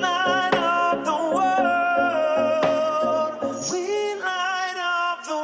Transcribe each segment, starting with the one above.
light up the world. We light up the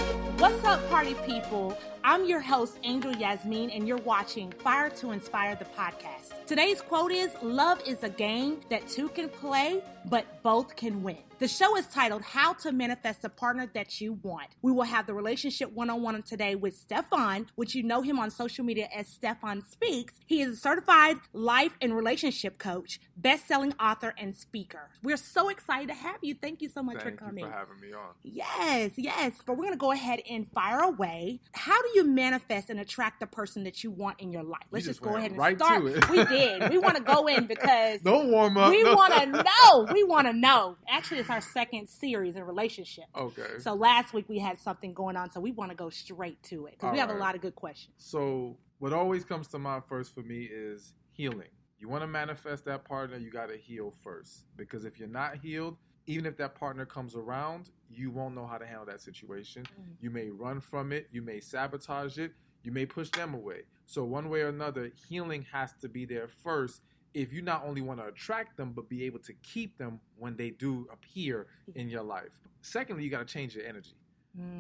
world. What's up, party people? I'm your host, Angel Yasmin, and you're watching Fire to Inspire the podcast. Today's quote is, "Love is a game that two can play, but both can win." The show is titled, How to Manifest the Partner That You Want. We will have the relationship one-on-one today with Stephan, which you know him on social media as Stephan Speaks. He is a certified life and relationship coach, best-selling author, and speaker. We're so excited to have you. Thank you so much for coming. Thank you for having me on. Yes. But we're going to go ahead and fire away. How do you manifest and attract the person that you want in your life? Let's just go ahead and right start. To it. We did. We want to go in because don't warm up. We want to know. We want to know. Actually, it's our second series in relationship. Okay. So last week we had something going on, so we want to go straight to it because we have a lot of good questions. So what always comes to mind first for me is healing. You want to manifest that partner, you got to heal first. Because if you're not healed, even if that partner comes around, you won't know how to handle that situation. You may run from it. You may sabotage it. You may push them away. So one way or another, healing has to be there first if you not only want to attract them, but be able to keep them when they do appear in your life. Secondly, you got to change your energy.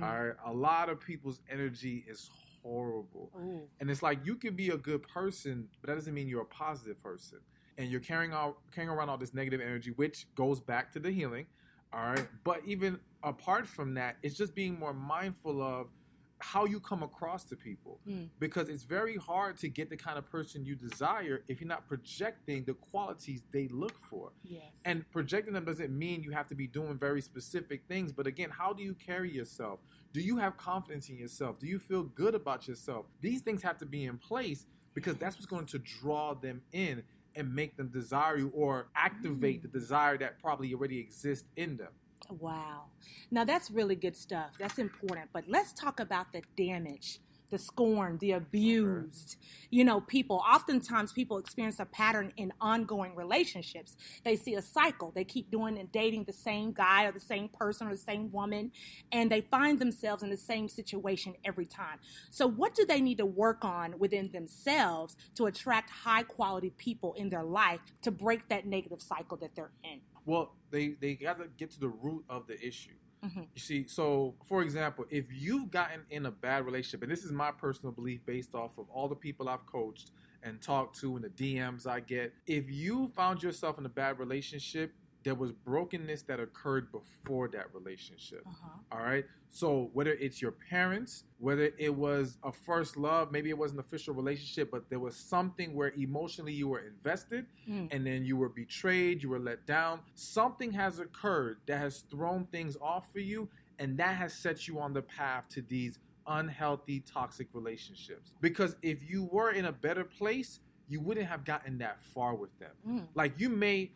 All right. A lot of people's energy is horrible. And it's like you can be a good person, but that doesn't mean you're a positive person. And you're carrying around all this negative energy, which goes back to the healing. All right. But even apart from that, it's just being more mindful of how you come across to people, because it's very hard to get the kind of person you desire if you're not projecting the qualities they look for. Yes. And projecting them doesn't mean you have to be doing very specific things. But again, how do you carry yourself? Do you have confidence in yourself? Do you feel good about yourself? These things have to be in place because that's what's going to draw them in and make them desire you or activate the desire that probably already exists in them. Wow. Now that's really good stuff. That's important. But let's talk about the damage, the scorn, the abused, people. Oftentimes people experience a pattern in ongoing relationships. They see a cycle. They keep doing and dating the same guy or the same person or the same woman, and they find themselves in the same situation every time. So what do they need to work on within themselves to attract high quality people in their life to break that negative cycle that they're in? Well, they got to get to the root of the issue. You see, so for example, if you've gotten in a bad relationship, and this is my personal belief based off of all the people I've coached and talked to and the DMs I get, if you found yourself in a bad relationship, there was brokenness that occurred before that relationship. All right. So whether it's your parents, whether it was a first love, maybe it was an official relationship, but there was something where emotionally you were invested and then you were betrayed, you were let down. Something has occurred that has thrown things off for you, and that has set you on the path to these unhealthy, toxic relationships. Because if you were in a better place, you wouldn't have gotten that far with them. Like you may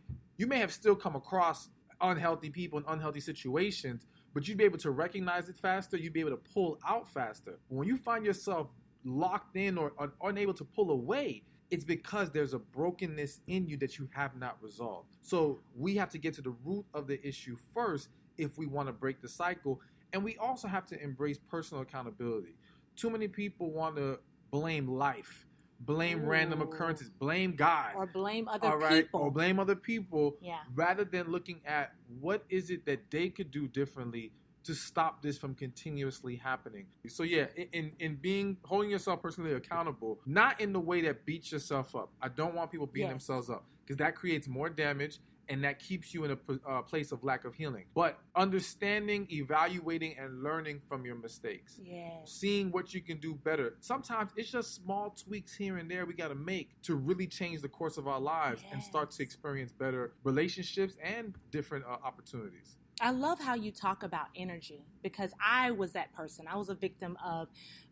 have still come across unhealthy people in unhealthy situations, but you'd be able to recognize it faster. You'd be able to pull out faster. When you find yourself locked in or unable to pull away, it's because there's a brokenness in you that you have not resolved. So we have to get to the root of the issue first if we want to break the cycle. And we also have to embrace personal accountability. Too many people want to blame life. Blame random occurrences, blame God. Or blame other people. Or blame other people rather than looking at what is it that they could do differently to stop this from continuously happening. So in holding yourself personally accountable, not in the way that beats yourself up. I don't want people beating themselves up because that creates more damage and that keeps you in a place of lack of healing. But understanding, evaluating, and learning from your mistakes. Seeing what you can do better. Sometimes it's just small tweaks here and there we got to make to really change the course of our lives and start to experience better relationships and different opportunities. I love how you talk about energy because I was that person. I was a victim of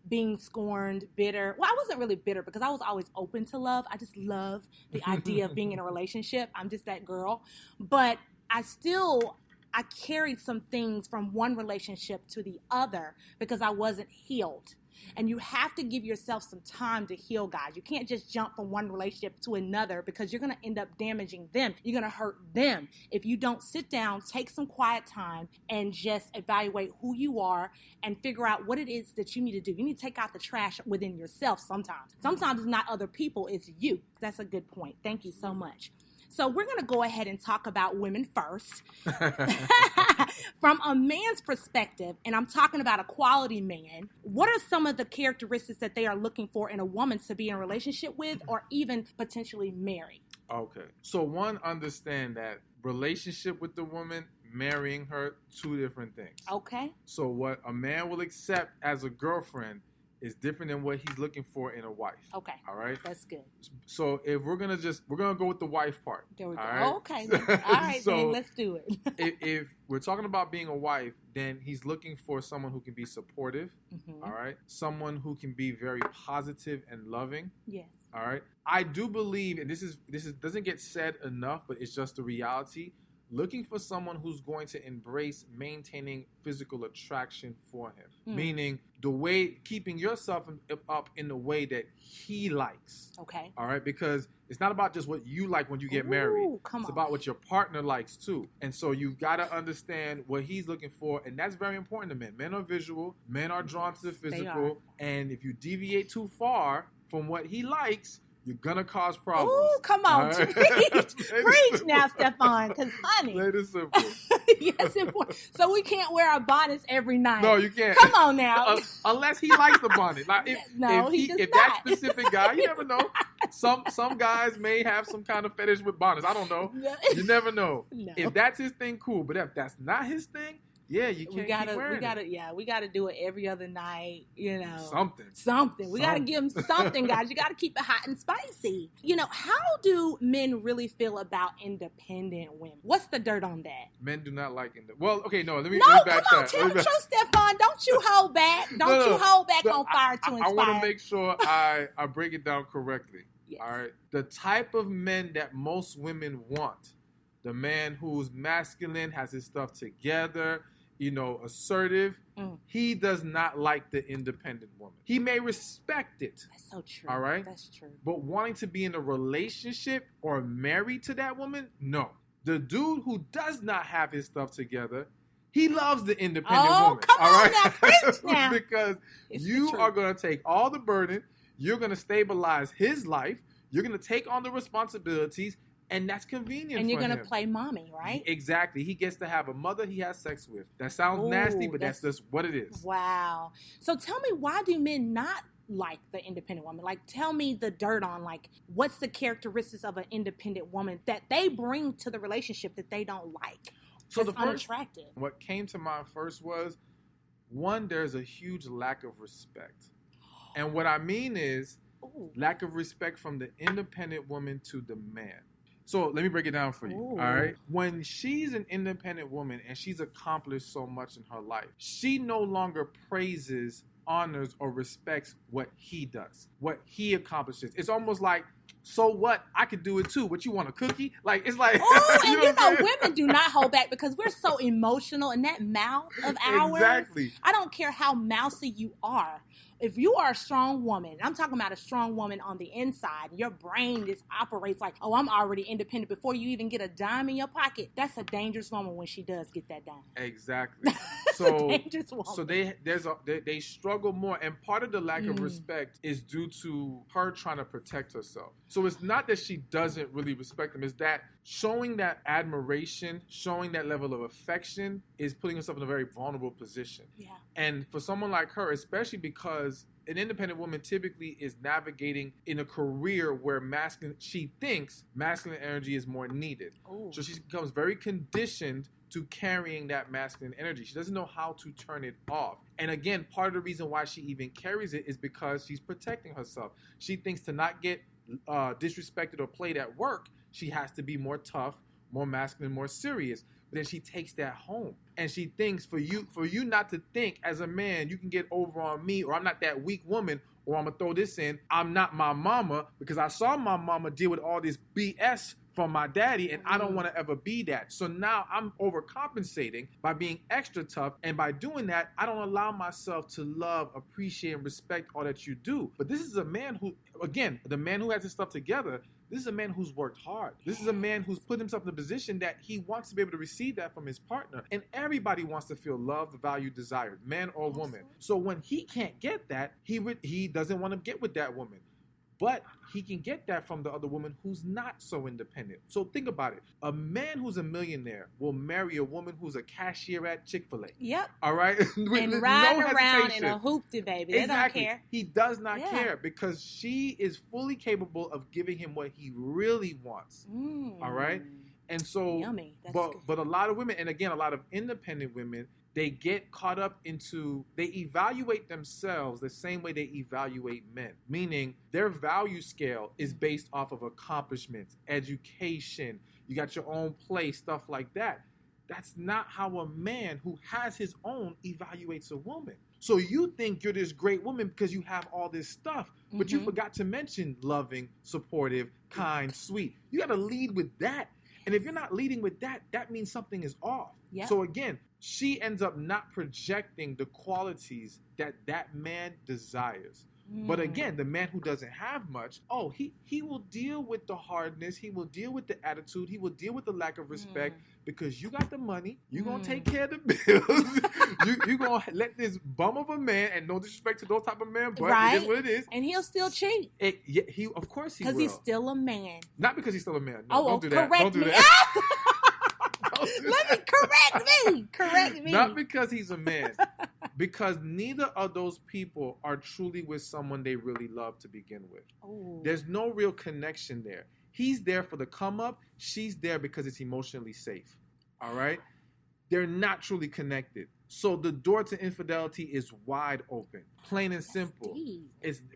being scorned, bitter. Well, I wasn't really bitter because I was always open to love. I just love the idea of being in a relationship. I'm just that girl. But I carried some things from one relationship to the other because I wasn't healed. And you have to give yourself some time to heal, guys. You can't just jump from one relationship to another because you're going to end up damaging them. You're going to hurt them if you don't sit down, take some quiet time, and just evaluate who you are and figure out what it is that you need to do. You need to take out the trash within yourself sometimes. Sometimes it's not other people, it's you. That's a good point. Thank you so much. So we're going to go ahead and talk about women first. From a man's perspective, and I'm talking about a quality man, what are some of the characteristics that they are looking for in a woman to be in a relationship with or even potentially marry? Okay. So one, understand that relationship with the woman, marrying her, two different things. Okay. So what a man will accept as a girlfriend is different than what he's looking for in a wife. Okay. All right. That's good. So if we're gonna go with the wife part. There we go. All right? Okay. All right, So then let's do it. if we're talking about being a wife, then he's looking for someone who can be supportive. All right. Someone who can be very positive and loving. Yes. All right. I do believe, and this is doesn't get said enough, but it's just the reality. Looking for someone who's going to embrace maintaining physical attraction for him. Meaning the way, keeping yourself up in the way that he likes. Okay. All right. Because it's not about just what you like when you get married. It's about what your partner likes too. And so you've got to understand what he's looking for. And that's very important to men. Men are visual. Men are drawn to the physical. And if you deviate too far from what he likes, you're going to cause problems. Oh, come on. Right? Preach now, Stephan, because honey. Plain and simple. Yes, important. So we can't wear our bonnets every night. No, you can't. Come on now. Unless he likes the bonnet. Like No, he does if not. that specific guy, you never know. Some guys may have some kind of fetish with bonnets. I don't know. You never know. No. If that's his thing, cool. But if that's not his thing, yeah, you can't keep wearing it. We gotta do it every other night, you know. Something. We gotta give them something, guys. You gotta keep it hot and spicy. You know, how do men really feel about independent women? What's the dirt on that? Men do not like well, okay, no, let me come back on, that. tell the truth, Stephan. Don't you hold back. Don't you hold back on fire to inspire. I want to make sure I break it down correctly. Yes. All right. The type of men that most women want, the man who's masculine, has his stuff together, assertive. He does not like the independent woman. He may respect it. That's so true. All right? That's true. But wanting to be in a relationship or married to that woman, no. The dude who does not have his stuff together, he loves the independent woman. Come all on right? now, preach now. Because you are going to take all the burden. You're going to stabilize his life. You're going to take on the responsibilities. And that's convenient for him. And you're going to play mommy, right? Exactly. He gets to have a mother he has sex with. That sounds nasty, but that's just what it is. Wow. So tell me, why do men not like the independent woman? Like, tell me the dirt on, like, what's the characteristics of an independent woman that they bring to the relationship that they don't like? So that's unattractive. What came to mind first was, one, there's a huge lack of respect. And what I mean is lack of respect from the independent woman to the man. So let me break it down for you. All right. When she's an independent woman and she's accomplished so much in her life, she no longer praises, honors, or respects what he does, what he accomplishes. It's almost like, so what? I could do it too. What, you want a cookie? Like, it's like, women do not hold back because we're so emotional, and that mouth of ours. Exactly. I don't care how mousy you are. If you are a strong woman, I'm talking about a strong woman on the inside, your brain just operates like, oh, I'm already independent before you even get a dime in your pocket. That's a dangerous woman when she does get that dime. Exactly. So, a dangerous woman. So they struggle more, and part of the lack of respect is due to her trying to protect herself. So it's not that she doesn't really respect him, it's that showing that admiration, showing that level of affection is putting herself in a very vulnerable position. Yeah. And for someone like her, especially because an independent woman typically is navigating in a career where she thinks masculine energy is more needed. Ooh. So she becomes very conditioned to carrying that masculine energy. She doesn't know how to turn it off. And again, part of the reason why she even carries it is because she's protecting herself. She thinks to not get disrespected or played at work, she has to be more tough, more masculine, more serious. But then she takes that home. And she thinks for you not to think as a man, you can get over on me, or I'm not that weak woman, or I'm going to throw this in, I'm not my mama, because I saw my mama deal with all this BS from my daddy, and I don't want to ever be that. So now I'm overcompensating by being extra tough, and by doing that, I don't allow myself to love, appreciate, and respect all that you do. But this is a man who, again, the man who has his stuff together. This is a man who's worked hard. This is a man who's put himself in a position that he wants to be able to receive that from his partner. And everybody wants to feel loved, valued, desired, man or woman. So when he can't get that, he doesn't want to get with that woman. But he can get that from the other woman who's not so independent. So think about it. A man who's a millionaire will marry a woman who's a cashier at Chick-fil-A. Yep. All right? And ride around in a hoopty, baby. They Exactly. don't care. He does not care because she is fully capable of giving him what he really wants. All right? And so, yummy. but a lot of women, and again, a lot of independent women, they get caught up into, they evaluate themselves the same way they evaluate men. Meaning their value scale is based off of accomplishments, education, you got your own place, stuff like that. That's not how a man who has his own evaluates a woman. So you think you're this great woman because you have all this stuff, but you forgot to mention loving, supportive, kind, sweet. You got to lead with that. And if you're not leading with that, that means something is off. Yep. So again, she ends up not projecting the qualities that that man desires. But again, the man who doesn't have much, he will deal with the hardness, he will deal with the attitude, he will deal with the lack of respect because you got the money, you're going to take care of the bills, you're going to let this bum of a man, and no disrespect to those type of men, but it is what it is. And he'll still cheat. Of course he will. Because he's still a man. Not because he's still a man. No, don't do that. Correct Don't do me. that. Let me correct me. Not because he's a man. Because neither of those people are truly with someone they really love to begin with. Ooh. There's no real connection there. He's there for the come up. She's there because it's emotionally safe. All right? They're not truly connected. So the door to infidelity is wide open. Plain and simple.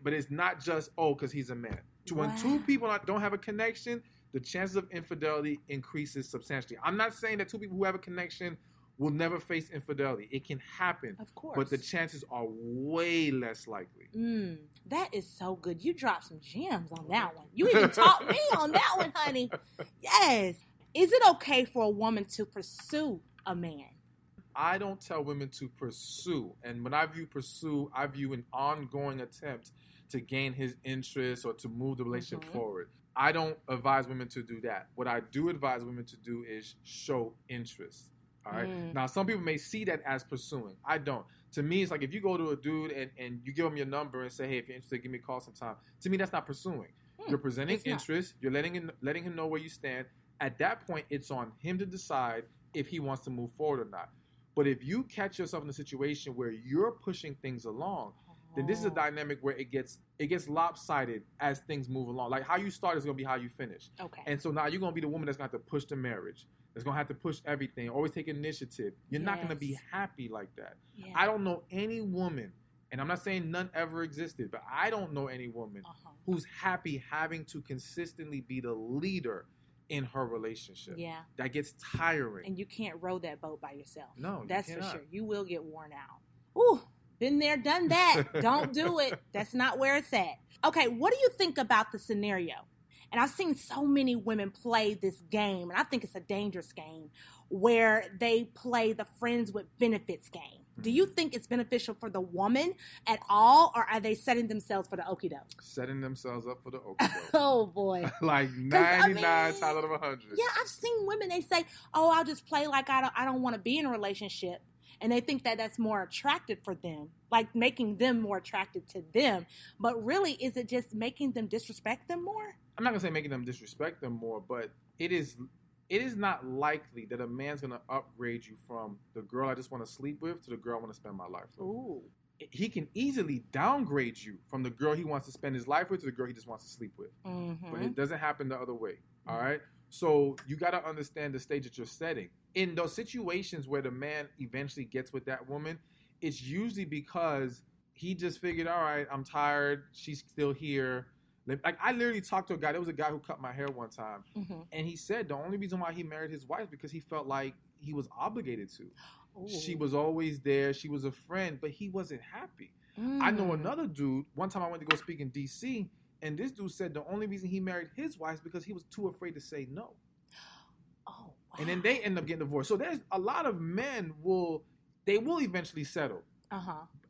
But it's not just, because he's a man. When two people don't have a connection, the chances of infidelity increases substantially. I'm not saying that two people who have a connection will never face infidelity. It can happen. Of course. But the chances are way less likely. That is so good. You dropped some gems on that one. You even taught me on that one, honey. Yes. Is it okay for a woman to pursue a man? I don't tell women to pursue. And when I view pursue, I view an ongoing attempt to gain his interest or to move the relationship forward. I don't advise women to do that. What I do advise women to do is show interest. All right. Now, some people may see that as pursuing. I don't. To me, it's like if you go to a dude and you give him your number and say, hey, if you're interested, give me a call sometime. To me, that's not pursuing. You're presenting interest. You're letting him know where you stand. At that point, it's on him to decide if he wants to move forward or not. But if you catch yourself in a situation where you're pushing things along, then this is a dynamic where it gets lopsided as things move along. Like how you start is going to be how you finish. Okay. And so now you're going to be the woman that's going to have to push the marriage. That's going to have to push everything. Always take initiative. You're not going to be happy like that. Yeah. I don't know any woman, and I'm not saying none ever existed, but I don't know any woman who's happy having to consistently be the leader in her relationship. Yeah. That gets tiring. And you can't row that boat by yourself. No, that's for sure. You will get worn out. Ooh. Been there, done that. Don't do it. That's not where it's at. Okay, what do you think about the scenario? And I've seen so many women play this game, and I think it's a dangerous game, where they play the friends with benefits game. Do you think it's beneficial for the woman at all, or are they setting themselves for the okie doke? Setting themselves up for the okie doke. Oh, boy. Like 99 times out of 100. Yeah, I've seen women, they say, I'll just play like I don't want to be in a relationship. And they think that that's more attractive for them, like making them more attractive to them. But really, is it just making them disrespect them more? I'm not going to say making them disrespect them more, but it is not likely that a man's going to upgrade you from the girl I just want to sleep with to the girl I want to spend my life with. Ooh. He can easily downgrade you from the girl he wants to spend his life with to the girl he just wants to sleep with. But it doesn't happen the other way, all right? So you got to understand the stage that you're setting. In those situations where the man eventually gets with that woman, it's usually because he just figured, all right, I'm tired. She's still here. Like I literally talked to a guy. There was a guy who cut my hair one time. And he said the only reason why he married his wife is because he felt like he was obligated to. Ooh. She was always there. She was a friend, but he wasn't happy. I know another dude. One time I went to go speak in D.C., And this dude said the only reason he married his wife is because he was too afraid to say no. Oh, wow. And then they end up getting divorced. So there's a lot of men will eventually settle.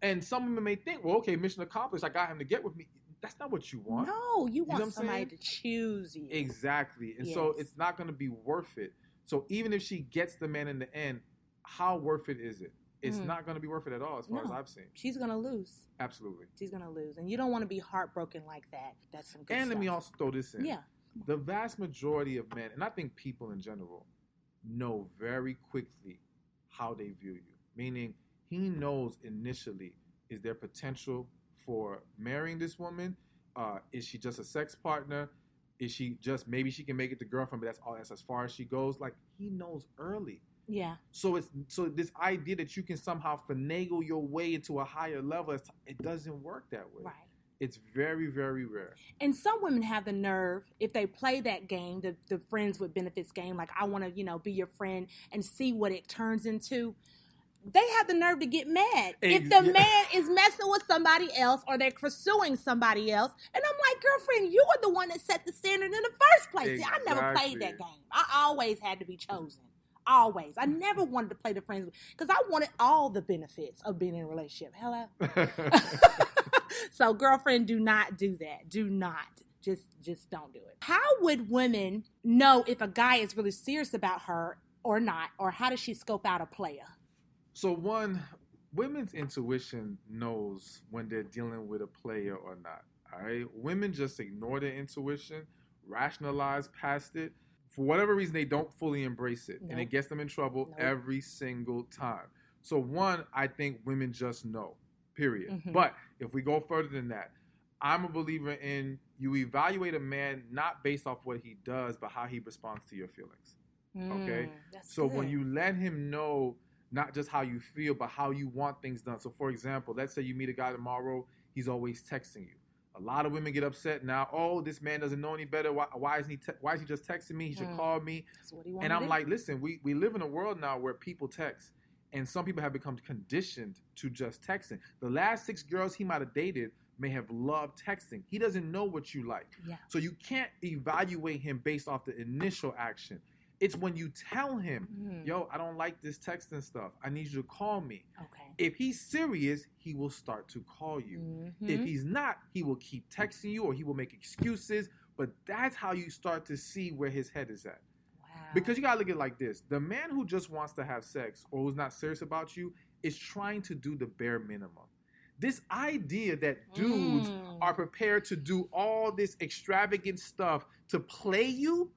And some women may think, well, okay, mission accomplished. I got him to get with me. That's not what you want. No, you want somebody to choose you. Exactly. And so it's not going to be worth it. So even if she gets the man in the end, how worth it is it? It's not going to be worth it at all as far as I've seen. She's going to lose. Absolutely. She's going to lose. And you don't want to be heartbroken like that. That's some good And stuff. let me also throw this in. Yeah. The vast majority of men, and I think people in general, know very quickly how they view you. Meaning, he knows initially, is there potential for marrying this woman? Is she just a sex partner? Is she just, maybe she can make it the girlfriend, but that's as far as she goes? Like, he knows early. Yeah. So this idea that you can somehow finagle your way into a higher level, it doesn't work that way. Right. It's very, very rare. And some women have the nerve, if they play that game, the friends with benefits game, like I want to, be your friend and see what it turns into. They have the nerve to get mad if the man is messing with somebody else or they're pursuing somebody else. And I'm like, girlfriend, you were the one that set the standard in the first place. Exactly. See, I never played that game. I always had to be chosen. Always. I never wanted to play the friends because I wanted all the benefits of being in a relationship. Hello? So, girlfriend, do not do that. Do not. Just don't do it. How would women know if a guy is really serious about her or not? Or how does she scope out a player? So one, women's intuition knows when they're dealing with a player or not. All right? Women just ignore their intuition, rationalize past it. For whatever reason, they don't fully embrace it. Nope. And it gets them in trouble every single time. So one, I think women just know, period. Mm-hmm. But if we go further than that, I'm a believer in you evaluate a man not based off what he does, but how he responds to your feelings. Okay? So good. when you let him know not just how you feel, but how you want things done. So, for example, let's say you meet a guy tomorrow, he's always texting you. A lot of women get upset now. Oh, this man doesn't know any better. Why is he just texting me? He should call me. That's what he And I'm like, listen, we live in a world now where people text, and some people have become conditioned to just texting. The last 6 girls he might have dated may have loved texting. He doesn't know what you like. Yeah. So you can't evaluate him based off the initial action. It's when you tell him, yo, I don't like this texting stuff. I need you to call me. Okay. If he's serious, he will start to call you. Mm-hmm. If he's not, he will keep texting you or he will make excuses. But that's how you start to see where his head is at. Wow. Because you got to look at it like this. The man who just wants to have sex or who's not serious about you is trying to do the bare minimum. This idea that dudes are prepared to do all this extravagant stuff to play you,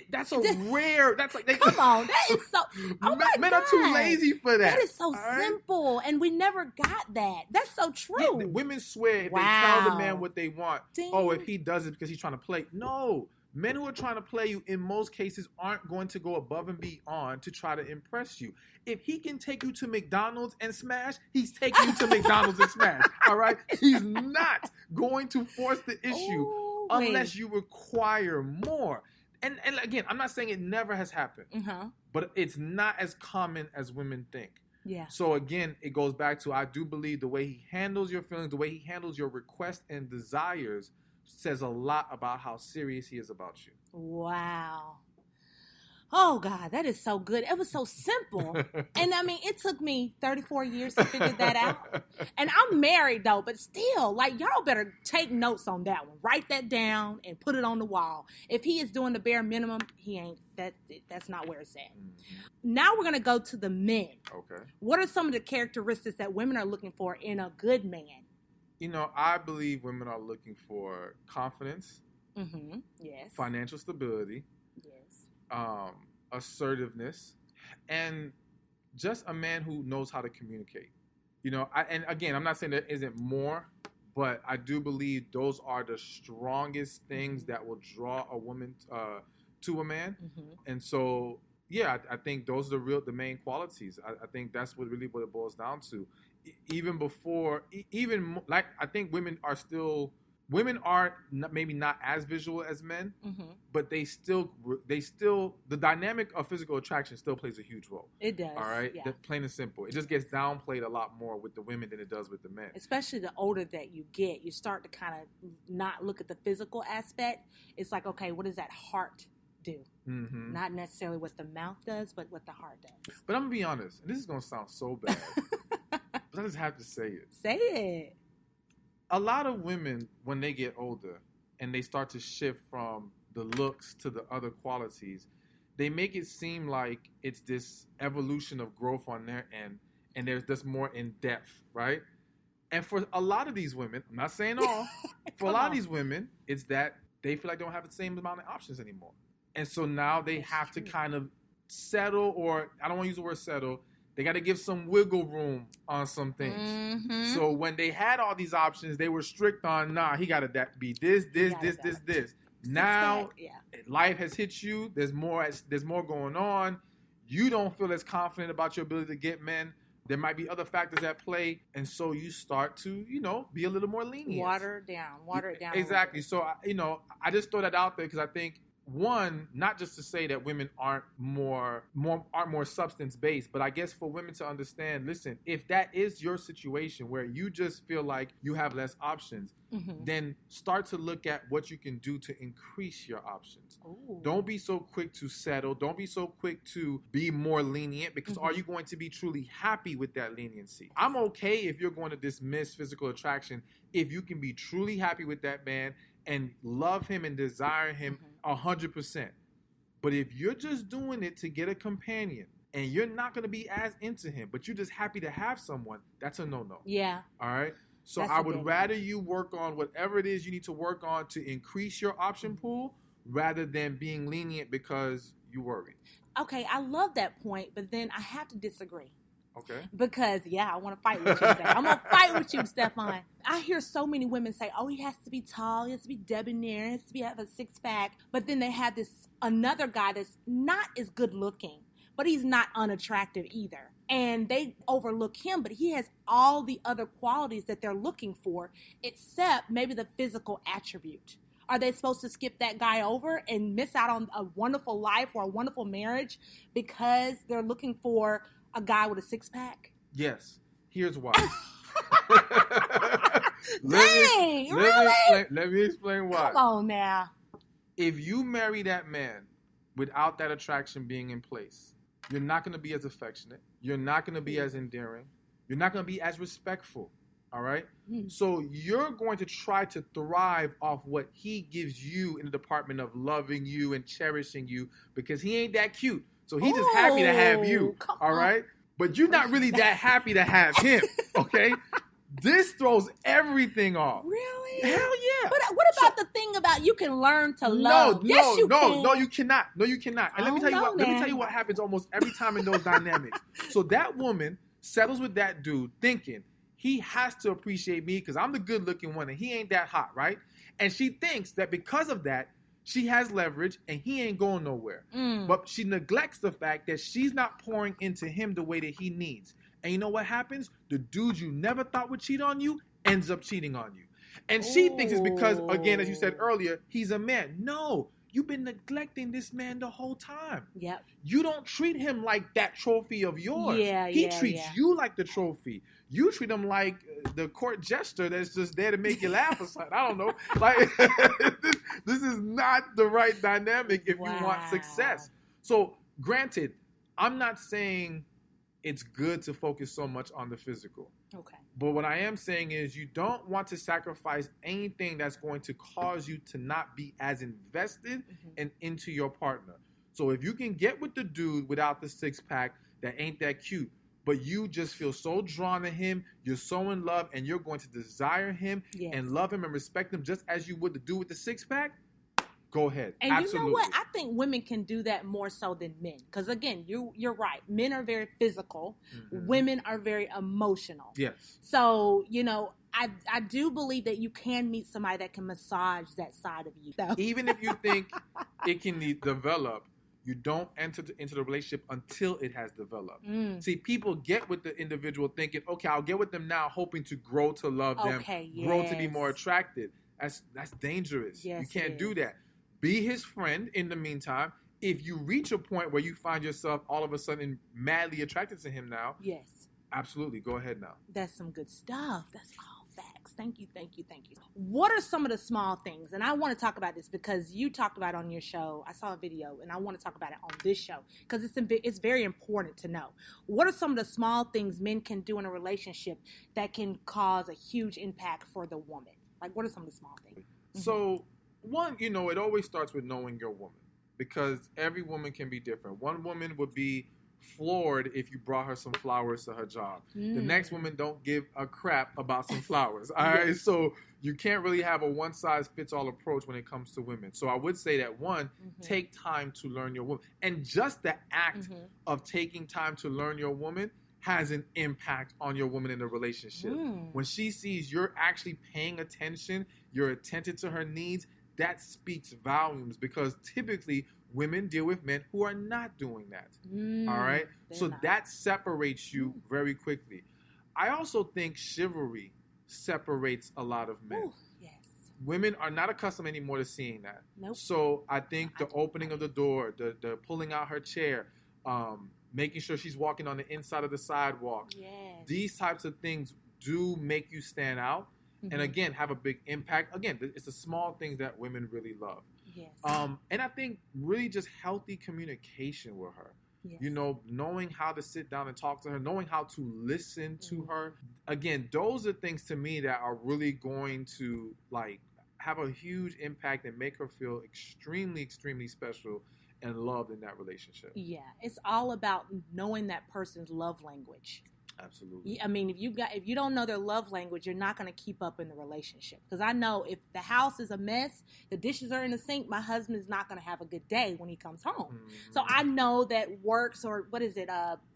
that's a rare. That's like come on, that is so. Oh my men God. are too lazy for that. That is so simple, and we never got that. That's so true. Yeah, women swear if they tell the man what they want. Dang. Oh, if he does it because he's trying to play. No, men who are trying to play you in most cases aren't going to go above and beyond to try to impress you. If he can take you to McDonald's and smash, he's taking you to McDonald's and smash. All right, he's not going to force the issue unless you require more. And again, I'm not saying it never has happened, but it's not as common as women think. Yeah. So again, it goes back to I do believe the way he handles your feelings, the way he handles your requests and desires says a lot about how serious he is about you. Wow. Oh, God, that is so good. It was so simple. And, I mean, it took me 34 years to figure that out. And I'm married, though, but still, like, y'all better take notes on that one. Write that down and put it on the wall. If he is doing the bare minimum, he ain't. That's not where it's at. Mm-hmm. Now we're going to go to the men. Okay. What are some of the characteristics that women are looking for in a good man? You know, I believe women are looking for confidence. Mm-hmm. Yes. Financial stability. Yes. Assertiveness, and just a man who knows how to communicate. You know, and again, I'm not saying there isn't more, but I do believe those are the strongest things that will draw a woman to a man. Mm-hmm. And so, yeah, I think those are the main qualities. I think that's what it boils down to. Even before, I think women are still women are maybe not as visual as men, but they still the dynamic of physical attraction still plays a huge role. It does. All right, Yeah. plain and simple. It just gets downplayed a lot more with the women than it does with the men. Especially the older that you get, you start to kind of not look at the physical aspect. It's like, okay, what does that heart do? Not necessarily what the mouth does, but what the heart does. But I'm gonna be honest, and this is gonna sound so bad, but I just have to say it. Say it. A lot of women, when they get older and they start to shift from the looks to the other qualities, they make it seem like it's this evolution of growth on their end, and there's just more in depth, right? And for a lot of these women, I'm not saying all, for a lot of these women, it's that they feel like they don't have the same amount of options anymore. And so now they have to kind of settle, or I don't want to use the word settle, they got to give some wiggle room on some things. So when they had all these options, they were strict on, nah, he got to be this. Now, life has hit you. There's more going on. You don't feel as confident about your ability to get men. There might be other factors at play. And so you start to, be a little more lenient. Water it down. Exactly. So, I just throw that out there because I think, one, not just to say that women aren't more substance based, but I guess for women to understand, listen, if that is your situation where you just feel like you have less options, then start to look at what you can do to increase your options. Ooh. Don't be so quick to settle. Don't be so quick to be more lenient, because are you going to be truly happy with that leniency? I'm okay if you're going to dismiss physical attraction if you can be truly happy with that man and love him and desire him 100%. But if you're just doing it to get a companion and you're not going to be as into him, but you're just happy to have someone, that's a no-no. Yeah. All right? So That's I would rather you work on whatever it is you need to work on to increase your option pool rather than being lenient because you worry. Okay, I love that point, but then I have to disagree. Okay. Because, I want to fight with you today. I'm going to fight with you, Stephan. I hear so many women say, oh, he has to be tall, he has to be debonair, he has to have a six-pack. But then they have another guy that's not as good looking, but he's not unattractive either. And they overlook him, but he has all the other qualities that they're looking for, except maybe the physical attribute. Are they supposed to skip that guy over and miss out on a wonderful life or a wonderful marriage because they're looking for a guy with a six-pack? Yes. Here's why. Let me explain why. Come on now. If you marry that man without that attraction being in place, you're not going to be as affectionate. You're not going to be as endearing. You're not going to be as respectful. All right? So you're going to try to thrive off what he gives you in the department of loving you and cherishing you, because he ain't that cute. So he's just happy to have you. All right? But you're not really that happy to have him. Okay? This throws everything off. Really? Hell yeah. But what about the thing about you can learn to love? Yes, you can. No, you cannot. No, you cannot. And let me tell you what happens almost every time in those dynamics. So that woman settles with that dude thinking he has to appreciate me because I'm the good looking one and he ain't that hot, right? And she thinks that because of that, she has leverage and he ain't going nowhere. But she neglects the fact that she's not pouring into him the way that he needs. And you know what happens? The dude you never thought would cheat on you ends up cheating on you. And she thinks it's because, again, as you said earlier, he's a man. No, you've been neglecting this man the whole time. Yep. You don't treat him like that trophy of yours. Yeah, he treats you like the trophy. You treat him like the court jester that's just there to make you laugh or something. I don't know. Like this is not the right dynamic if you want success. So, granted, I'm not saying it's good to focus so much on the physical. Okay. But what I am saying is you don't want to sacrifice anything that's going to cause you to not be as invested and into your partner. So if you can get with the dude without the six-pack that ain't that cute, but you just feel so drawn to him, you're so in love, and you're going to desire him and love him and respect him just as you would the dude with the six-pack, go ahead. And absolutely. You know what? I think women can do that more so than men. Because again, you're right. Men are very physical. Women are very emotional. Yes. So, I do believe that you can meet somebody that can massage that side of you. So. Even if you think it can develop, you don't enter into the relationship until it has developed. See, people get with the individual thinking, okay, I'll get with them now, hoping to grow to love them, grow to be more attracted. That's dangerous. Yes, You can't it do is. that. Be his friend in the meantime. If you reach a point where you find yourself all of a sudden madly attracted to him now, Yes. absolutely, go ahead now. That's some good stuff. That's all facts. Thank you, thank you, thank you. What are some of the small things? And I want to talk about this because you talked about it on your show. I saw a video, and I want to talk about it on this show because it's very important to know. What are some of the small things men can do in a relationship that can cause a huge impact for the woman? Like, what are some of the small things? So, one, it always starts with knowing your woman because every woman can be different. One woman would be floored if you brought her some flowers to her job. The next woman don't give a crap about some flowers. All right, so you can't really have a one size fits all approach when it comes to women. So I would say that one, take time to learn your woman, and just the act of taking time to learn your woman has an impact on your woman in the relationship. When she sees you're actually paying attention, you're attentive to her needs, that speaks volumes because typically women deal with men who are not doing that. All right? So that separates you very quickly. I also think chivalry separates a lot of men. Ooh, yes. Women are not accustomed anymore to seeing that. Nope. So I think the opening of the door, the pulling out her chair, making sure she's walking on the inside of the sidewalk. Yes. These types of things do make you stand out and, again, have a big impact. Again, it's the small things that women really love. Yes. And I think really just healthy communication with her. Yes. Knowing how to sit down and talk to her, knowing how to listen to her. Again, those are things to me that are really going to have a huge impact and make her feel extremely, extremely special and loved in that relationship. Yeah, it's all about knowing that person's love language. Absolutely. I mean, if you don't know their love language, you're not going to keep up in the relationship. Because I know if the house is a mess, the dishes are in the sink, my husband's not going to have a good day when he comes home. So I know that works, or what is it?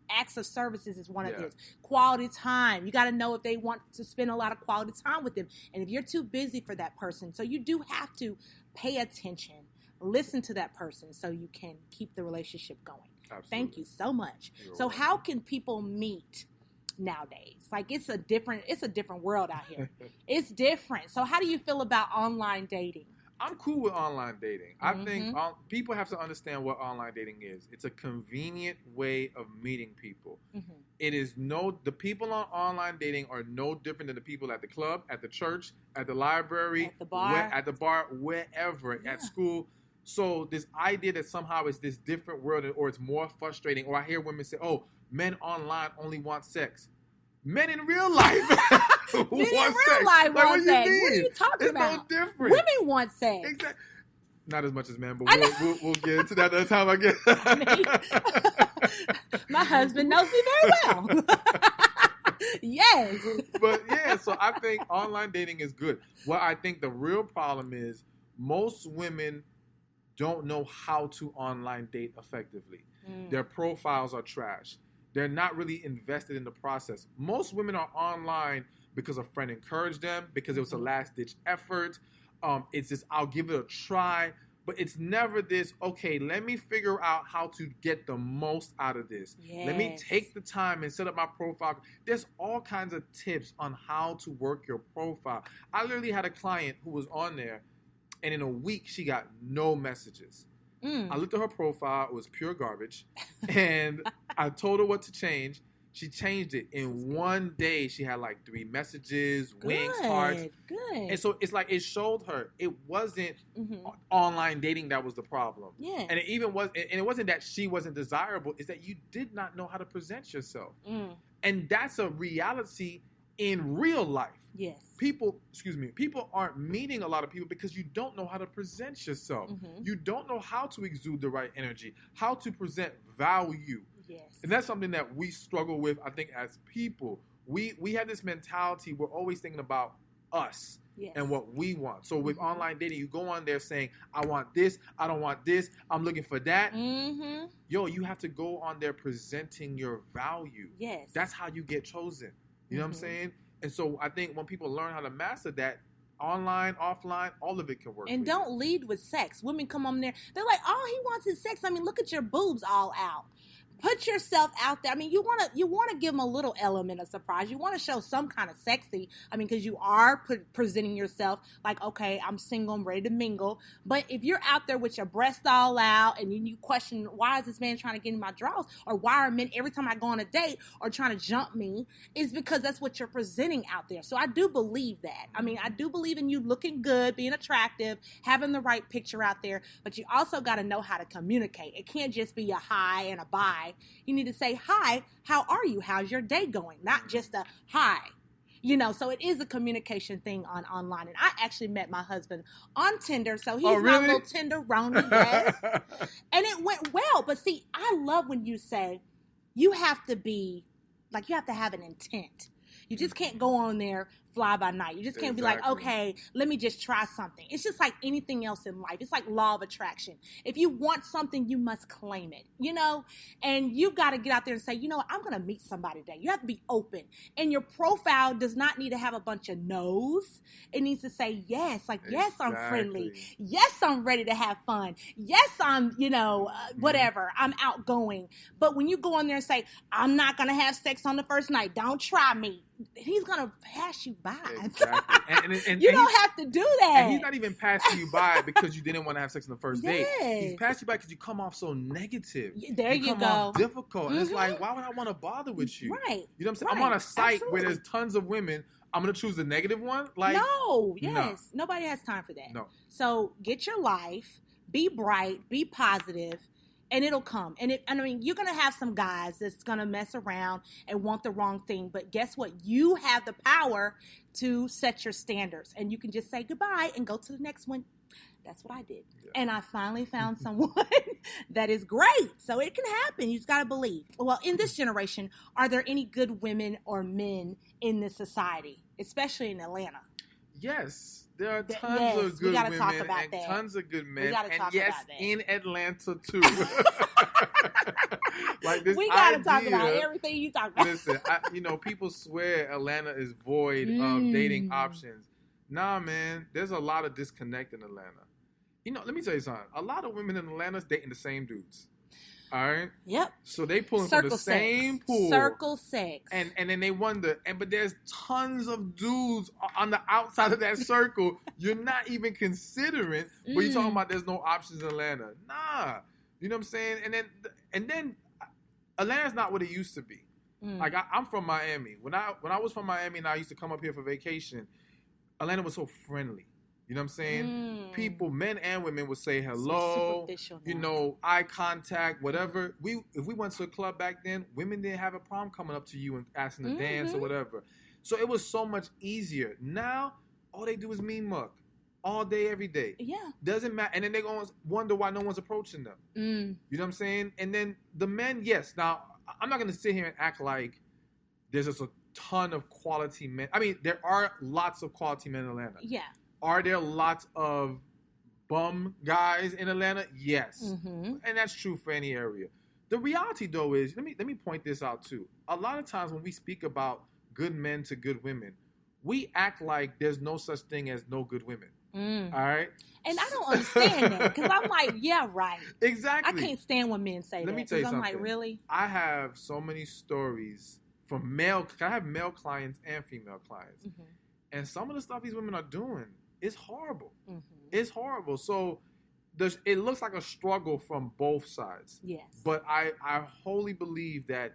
Acts of services is one of those. Quality time. You got to know if they want to spend a lot of quality time with them, and if you're too busy for that person, so you do have to pay attention. Listen to that person so you can keep the relationship going. Absolutely. Thank you so much. You're so welcome. how can people meet nowadays? Like it's a different world out here. It's different. So how do you feel about online dating? I'm cool with online dating. I think people have to understand what online dating is. It's a convenient way of meeting people. It is the people on online dating are no different than the people at the club, at the church, at the library, at the bar, wherever, at school. So this idea that somehow it's this different world or it's more frustrating, or I hear women say, oh, men online only want sex. Men in real life want sex. Like, what do you mean? What are you talking about? It's no different. Women want sex. Exactly. Not as much as men, but we'll get into that another time, I guess. My husband knows me very well. Yes. But yeah, so I think online dating is good. What I think the real problem is most women don't know how to online date effectively. Their profiles are trash. They're not really invested in the process. Most women are online because a friend encouraged them, because it was a last-ditch effort. It's this, I'll give it a try. But it's never this, okay, let me figure out how to get the most out of this. Yes. Let me take the time and set up my profile. There's all kinds of tips on how to work your profile. I literally had a client who was on there, and in a week, she got no messages. I looked at her profile. It was pure garbage. And I told her what to change. She changed it. In one day, she had like 3 messages, winks, hearts. Good. And so it's like it showed her it wasn't online dating that was the problem. Yeah. And it wasn't that she wasn't desirable. It's that you did not know how to present yourself. And that's a reality in real life. Yes. People aren't meeting a lot of people because you don't know how to present yourself. You don't know how to exude the right energy, how to present value. Yes. And that's something that we struggle with, I think, as people. We have this mentality, we're always thinking about us and what we want. So with online dating, you go on there saying, I want this, I don't want this, I'm looking for that. Yo, you have to go on there presenting your value. Yes. That's how you get chosen. You know what I'm saying? And so I think when people learn how to master that, online, offline, all of it can work. And don't lead with sex. Women come on there, they're like, all he wants is sex. I mean, look at your boobs all out. Put yourself out there. I mean, you want to give them a little element of surprise. You want to show some kind of sexy. I mean, because you are presenting yourself like, okay, I'm single, I'm ready to mingle. But if you're out there with your breasts all out and you question, why is this man trying to get in my drawers? Or why are men every time I go on a date or trying to jump me? Is because that's what you're presenting out there. So I do believe that. I mean, I do believe in you looking good, being attractive, having the right picture out there. But you also got to know how to communicate. It can't just be a hi and a bye. You need to say, hi, how are you? How's your day going? Not just a hi. So it is a communication thing online. And I actually met my husband on Tinder. So he's my little Tinderoni, yes. And it went well. But see, I love when you say you have to have an intent. You just can't go on there fly by night. You just can't be like, okay, let me just try something. It's just like anything else in life. It's like law of attraction. If you want something, you must claim it, and you've got to get out there and say, I'm going to meet somebody today. You have to be open. And your profile does not need to have a bunch of no's. It needs to say, yes, yes, I'm friendly. Yes, I'm ready to have fun. Yes, I'm, whatever. I'm outgoing. But when you go on there and say, I'm not going to have sex on the first night, don't try me, he's going to pass you by. Exactly. And you don't have to do that. And he's not even passing you by because you didn't want to have sex on the first date. He's passing you by because you come off so negative. There you come go. Off difficult. And it's like, why would I want to bother with you? Right. You know what I'm saying? I'm on a site where there's tons of women. I'm going to choose the negative one? No. Nobody has time for that. No. So get your life. Be bright. Be positive. And it'll come. And I mean, you're going to have some guys that's going to mess around and want the wrong thing. But guess what? You have the power to set your standards. And you can just say goodbye and go to the next one. That's what I did. Yeah. And I finally found someone that is great. So it can happen. You just got to believe. Well, in this generation, are there any good women or men in this society, especially in Atlanta? Yes. There are tons of good women and tons of good men. And yes, in Atlanta too. We got to talk about everything you talk about. Listen, people swear Atlanta is void of dating options. Nah, man, there's a lot of disconnect in Atlanta. Let me tell you something. A lot of women in Atlanta dating the same dudes. All right. Yep. So they pulling from the same pool. Circle sex. And then they wonder. But there's tons of dudes on the outside of that circle you're not even considering. But you're talking about there's no options in Atlanta. Nah. You know what I'm saying? And then Atlanta's not what it used to be. Like I'm from Miami. When I was from Miami and I used to come up here for vacation, Atlanta was so friendly. You know what I'm saying? People, men and women, would say hello, eye contact, whatever. If we went to a club back then, women didn't have a problem coming up to you and asking to dance or whatever. So it was so much easier. Now, all they do is mean mug. All day, every day. Yeah. Doesn't matter. And then they're going to wonder why no one's approaching them. You know what I'm saying? And then the men, yes. Now, I'm not going to sit here and act like there's just a ton of quality men. I mean, there are lots of quality men in Atlanta. Yeah. Are there lots of bum guys in Atlanta? Yes. And that's true for any area. The reality, though, is, let me point this out, too. A lot of times when we speak about good men to good women, we act like there's no such thing as no good women. All right? And I don't understand that, because I'm like, yeah, right. Exactly. I can't stand when men say that. Let me tell you something. I'm like, really? I have so many stories from I have male clients and female clients. And some of the stuff these women are doing, it's horrible. It's horrible. So it looks like a struggle from both sides. Yes. But I wholly believe that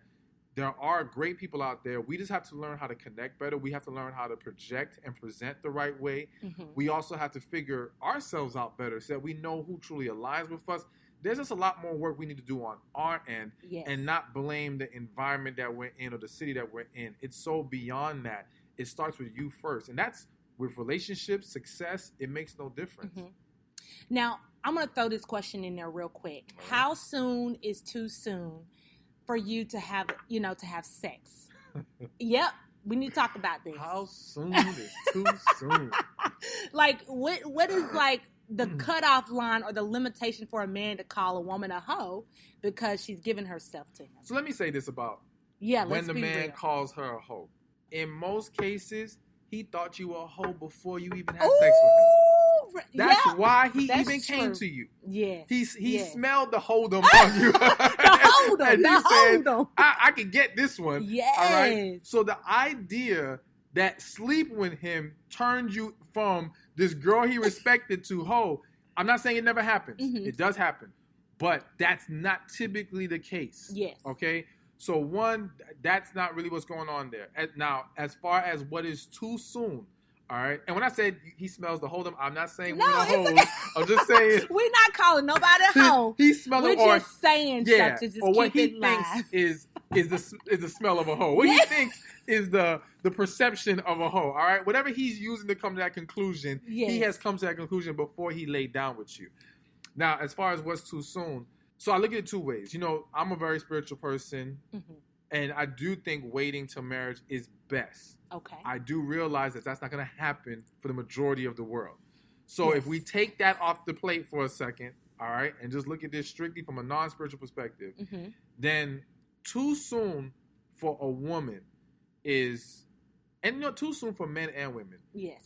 there are great people out there. We just have to learn how to connect better. We have to learn how to project and present the right way. We also have to figure ourselves out better so that we know who truly aligns with us. There's just a lot more work we need to do on our end and not blame the environment that we're in or the city that we're in. It's so beyond that. It starts with you first. And that's with relationships, success, it makes no difference. Now, I'm going to throw this question in there real quick. How soon is too soon for you to have sex? Yep. We need to talk about this. How soon is too soon? Like, what is like the cutoff line or the limitation for a man to call a woman a hoe because she's given herself to him? So let me say this about when the man calls her a hoe. In most cases, he thought you were a hoe before you even had sex with him. That's why he that's even came true. to you. Yes. He yes. smelled the hold 'em on you. hold 'em, And he the said, hold 'em. I can get this one. Yes. All right. So the idea that sleep with him turned you from this girl he respected to I'm not saying it never happens. Mhm. It does happen. But that's not typically the case. Yes. Okay? So one, that's not really what's going on there. Now, as far as what is too soon, all right? And when I said he smells the hold 'em, I'm not saying No, women are it's hoes. okay. I'm just saying We're not calling nobody a hoe. he smells We're or just saying yeah, stuff to just or what keep he it thinks live. is the smell of a hoe. What he thinks is the perception of a hoe. All right, whatever he's using to come to that conclusion, he has come to that conclusion before he laid down with you. Now, as far as what's too soon, so I look at it two ways. You know, I'm a very spiritual person, and I do think waiting till marriage is best. Okay. I do realize that that's not going to happen for the majority of the world. So if we take that off the plate for a second, all right, and just look at this strictly from a non-spiritual perspective, then too soon for a woman is, and you know, too soon for men and women,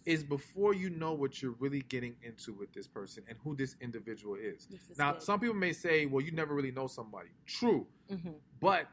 is before you know what you're really getting into with this person and who this individual is. Now, some people may say, well, you never really know somebody. True. But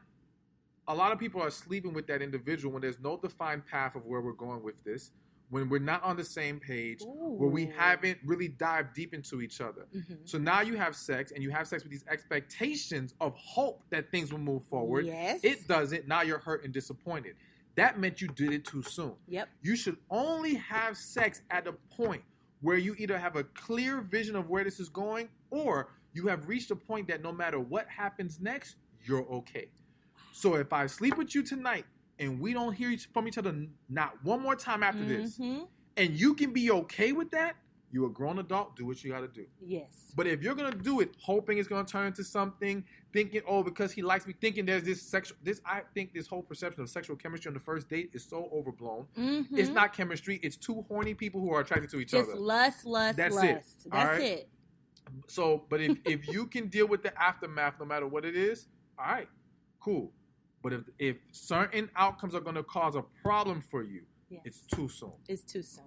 a lot of people are sleeping with that individual when there's no defined path of where we're going with this, when we're not on the same page, where we haven't really dived deep into each other. So now you have sex, and you have sex with these expectations of hope that things will move forward. It doesn't. Now you're hurt and disappointed. That meant you did it too soon. You should only have sex at a point where you either have a clear vision of where this is going, or you have reached a point that no matter what happens next, you're okay. So if I sleep with you tonight and we don't hear from each other not one more time after this, and you can be okay with that, you're a grown adult, do what you got to do. But if you're going to do it hoping it's going to turn into something, thinking, because he likes me, thinking there's I think this whole perception of sexual chemistry on the first date is so overblown. It's not chemistry. It's two horny people who are attracted to each other. Just lust. That's lust. it. That's it. So, but if you can deal with the aftermath, no matter what it is, all right, cool. But if certain outcomes are going to cause a problem for you, it's too soon. It's too soon.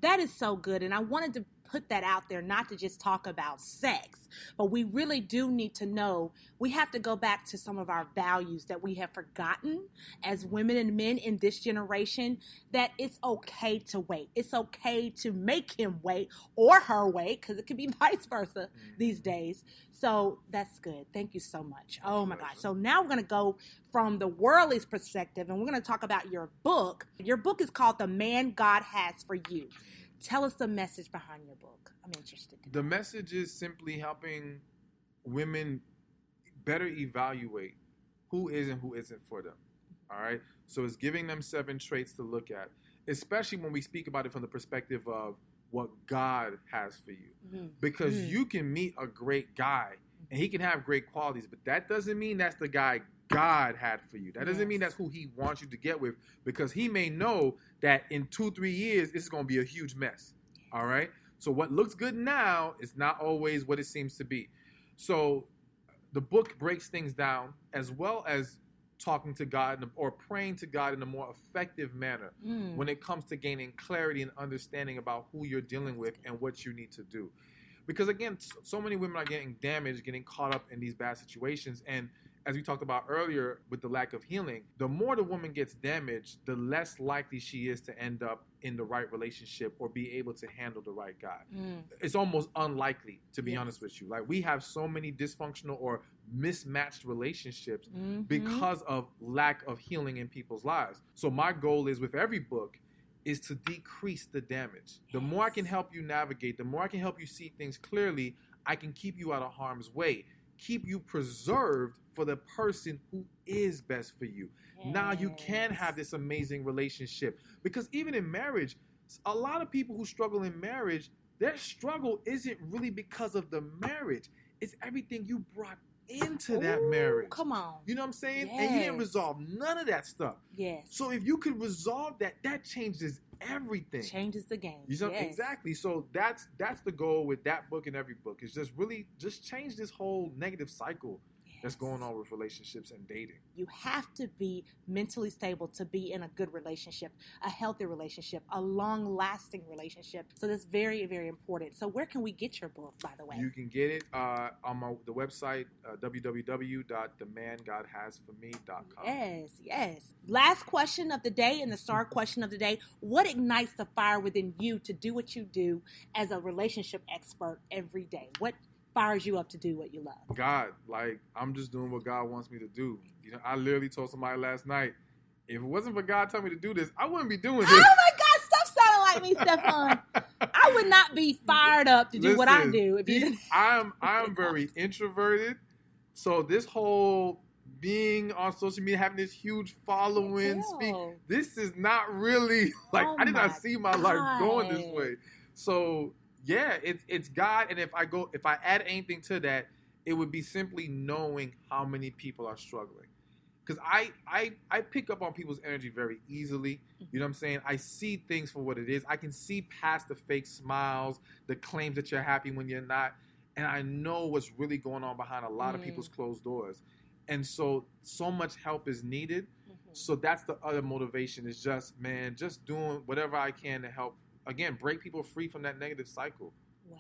That is so good. And I wanted to put that out there, not to just talk about sex, but we really do need to know, we have to go back to some of our values that we have forgotten as women and men in this generation, that it's okay to wait. It's okay to make him wait or her wait, because it could be vice versa these days. So that's good. Thank you so much. Oh my gosh. So now we're going to go from the worldly perspective, and we're going to talk about your book. Your book is called The Man God Has for You. Tell us the message behind your book. I'm interested. The message is simply helping women better evaluate who is and who isn't for them. All right? So it's giving them 7 traits to look at, especially when we speak about it from the perspective of what God has for you. Because you can meet a great guy and he can have great qualities, but that doesn't mean that's the guy God had for you. That doesn't mean that's who he wants you to get with, because he may know that in 2-3 years, this is going to be a huge mess. All right? So what looks good now is not always what it seems to be. So the book breaks things down, as well as talking to God or praying to God in a more effective manner when it comes to gaining clarity and understanding about who you're dealing with and what you need to do. Because again, so many women are getting damaged, getting caught up in these bad situations. And as we talked about earlier with the lack of healing, the more the woman gets damaged, the less likely she is to end up in the right relationship or be able to handle the right guy. It's almost unlikely, to be honest with you. Like, we have so many dysfunctional or mismatched relationships because of lack of healing in people's lives. So my goal is, with every book, is to decrease the damage. The more I can help you navigate, the more I can help you see things clearly, I can keep you out of harm's way, keep you preserved for the person who is best for you. Now you can have this amazing relationship. Because even in marriage, a lot of people who struggle in marriage, their struggle isn't really because of the marriage. It's everything you brought into that marriage. Come on. You know what I'm saying? And you didn't resolve none of that stuff. So if you could resolve that, that changes everything. Changes the game. You know, exactly. So that's the goal with that book and every book, is just really just change this whole negative cycle that's going on with relationships and dating. You have to be mentally stable to be in a good relationship, a healthy relationship, a long-lasting relationship. So that's very, very important. So where can we get your book, by the way? You can get it on the website, www.themangodhasforme.com. Yes. Last question of the day and the star question of the day. What ignites the fire within you to do what you do as a relationship expert every day? What fires you up to do what you love? God, I'm just doing what God wants me to do. I literally told somebody last night, if it wasn't for God telling me to do this, I wouldn't be doing this. Oh my God, stop sounding like me, Stephan. I would not be fired up to do what I do if you didn't. I'm very introverted, so this whole being on social media, having this huge following, this is not really I did not see my life going this way. So yeah, it's God, and if I add anything to that, it would be simply knowing how many people are struggling. Because I pick up on people's energy very easily. You know what I'm saying? I see things for what it is. I can see past the fake smiles, the claims that you're happy when you're not. And I know what's really going on behind a lot of people's closed doors. And so much help is needed. So that's the other motivation, is just doing whatever I can to help, again, break people free from that negative cycle. Wow.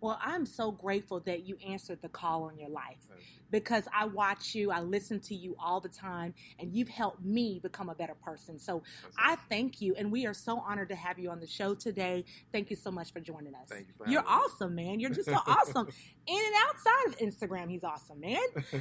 Well, I'm so grateful that you answered the call on your life, because I watch you, I listen to you all the time, and you've helped me become a better person. So I thank you, and we are so honored to have you on the show today. Thank you so much for joining us. Thank you for You're having me. awesome, man. You're just so awesome. In and outside of Instagram, he's awesome, man.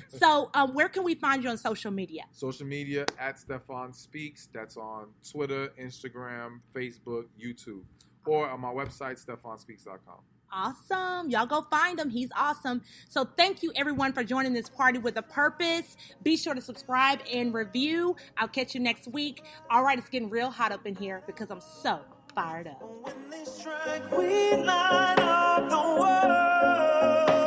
So where can we find you on social media? Social media, @Stephan Speaks. That's on Twitter, Instagram, Facebook, YouTube. Or on my website, stephanspeaks.com. Awesome. Y'all go find him. He's awesome. So thank you, everyone, for joining this party with a purpose. Be sure to subscribe and review. I'll catch you next week. All right, it's getting real hot up in here because I'm so fired up. When they strike, we light up the world.